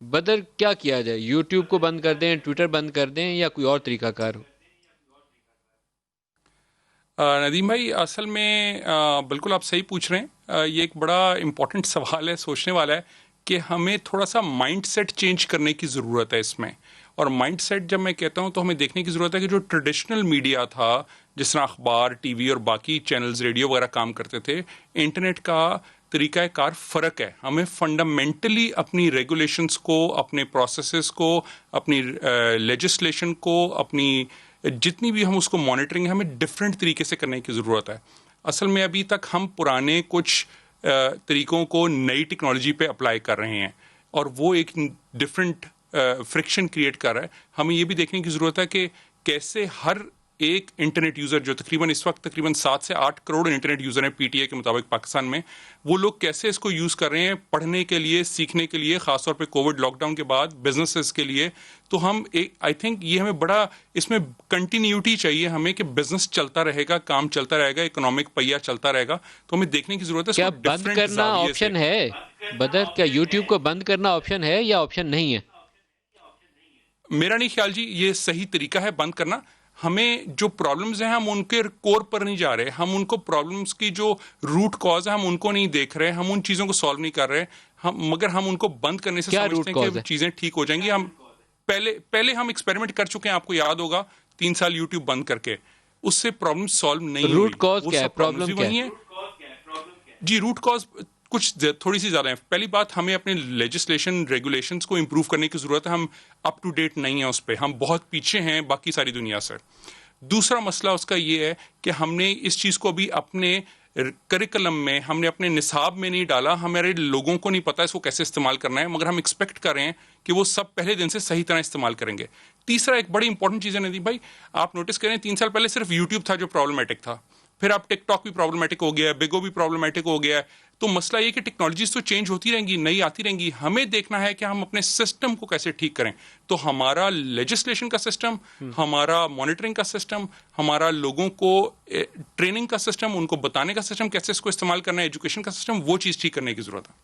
बदर क्या किया जाए? यूट्यूब को बंद कर दें, ट्विटर बंद कर दें, या कोई और तरीकाकार हो? नदीम भाई, असल में बिल्कुल आप सही पूछ रहे हैं। ये एक बड़ा इम्पोर्टेंट सवाल है, सोचने वाला है कि हमें थोड़ा सा माइंड सेट चेंज करने की ज़रूरत है इसमें। और माइंड सेट जब मैं कहता हूँ तो हमें देखने की ज़रूरत है कि जो ट्रेडिशनल मीडिया था, जिस तरह अखबार, टीवी और बाकी चैनल्स, रेडियो वगैरह काम करते थे, इंटरनेट का तरीका कार फ़र्क है। हमें फंडामेंटली अपनी रेगुलेशंस को, अपने प्रोसेसेस को, अपनी लेजिस्लेशन को, अपनी जितनी भी हम उसको मॉनिटरिंग है, हमें डिफरेंट तरीके से करने की ज़रूरत है। असल में अभी तक हम पुराने कुछ तरीकों को नई टेक्नोलॉजी पे अप्लाई कर रहे हैं और वो एक डिफरेंट फ्रिक्शन क्रिएट कर रहा है। हमें ये भी देखने की ज़रूरत है कि कैसे हर एक इंटरनेट यूज़र, जो तकरीबन इस वक्त तकरीबन 7 से 8 करोड़ इंटरनेट यूज़र हैं पीटीए के मुताबिक पाकिस्तान में, वो लोग कैसे इसको यूज़ कर रहे हैं पढ़ने के लिए, सीखने के लिए, ख़ासतौर पे कोविड लॉकडाउन के बाद बिजनेसेस के लिए। तो हम एक, आई थिंक ये हमें बड़ा इसमें कंटिन्यूटी चाहिए हमें कि बिजनेस चलता रहेगा, काम चलता रहेगा, इकोनॉमिक पहिया चलता रहेगा। तो हमें देखने की ज़रूरत है क्या इसको बंद डिफरेंट करना जाविये से। ऑप्शन है? बदर, क्या यूट्यूब को बंद करना ऑप्शन है या ऑप्शन नहीं है? मेरा नहीं ख्याल जी ये सही तरीका है बंद करना। हमें जो प्रॉब्लम्स हैं हम उनके कोर पर नहीं जा रहे, हम उनको प्रॉब्लम्स की जो रूट कॉज है हम उनको नहीं देख रहे, हम उन चीज़ों को सॉल्व नहीं कर रहे। हम मगर हम उनको बंद करने से क्या रूट समझते हैं कॉज कि है? चीज़ें ठीक हो जाएंगी। हम पहले पहले हम एक्सपेरिमेंट कर चुके हैं, आपको याद होगा, 3 साल यूट्यूब बंद करके, उससे प्रॉब्लम सॉल्व नहीं रूट हुई। कॉज वो क्या है? सब प्रॉब्लम्स प्रॉब्लम भी क्या वही है? हैं जी। रूट कॉज कुछ थोड़ी सी ज़्यादा है। पहली बात, हमें अपने लेजिस्लेशन रेगुलेशंस को इम्प्रूव करने की ज़रूरत है। हम अप टू डेट नहीं है उस पर, हम बहुत पीछे हैं बाकी सारी दुनिया से। दूसरा मसला उसका ये है कि हमने इस चीज़ को अभी अपने करिकुलम में, हमने अपने निसाब में नहीं डाला। हमारे लोगों को नहीं पता इसको कैसे इस्तेमाल करना है, मगर हम एक्सपेक्ट कर रहे हैं कि वो सब पहले दिन से सही तरह इस्तेमाल करेंगे। तीसरा एक बड़ी इंपॉर्टेंट चीज़ है नदीम भाई, आप नोटिस करें 3 साल पहले सिर्फ यूट्यूब था जो प्रॉब्लमेटिक था, फिर अब टिकटॉक भी प्रॉब्लमेटिक हो गया है, बिगो भी प्रॉब्लमेटिक हो गया है। तो मसला ये कि टेक्नोलॉजीज तो चेंज होती रहेंगी, नई आती रहेंगी, हमें देखना है कि हम अपने सिस्टम को कैसे ठीक करें। तो हमारा लेजिस्लेशन का सिस्टम, हमारा मॉनिटरिंग का सिस्टम, हमारा लोगों को ट्रेनिंग का सिस्टम, उनको बताने का सिस्टम, कैसे इसको इस्तेमाल करना है, एजुकेशन का सिस्टम, वो चीज़ ठीक करने की ज़रूरत है।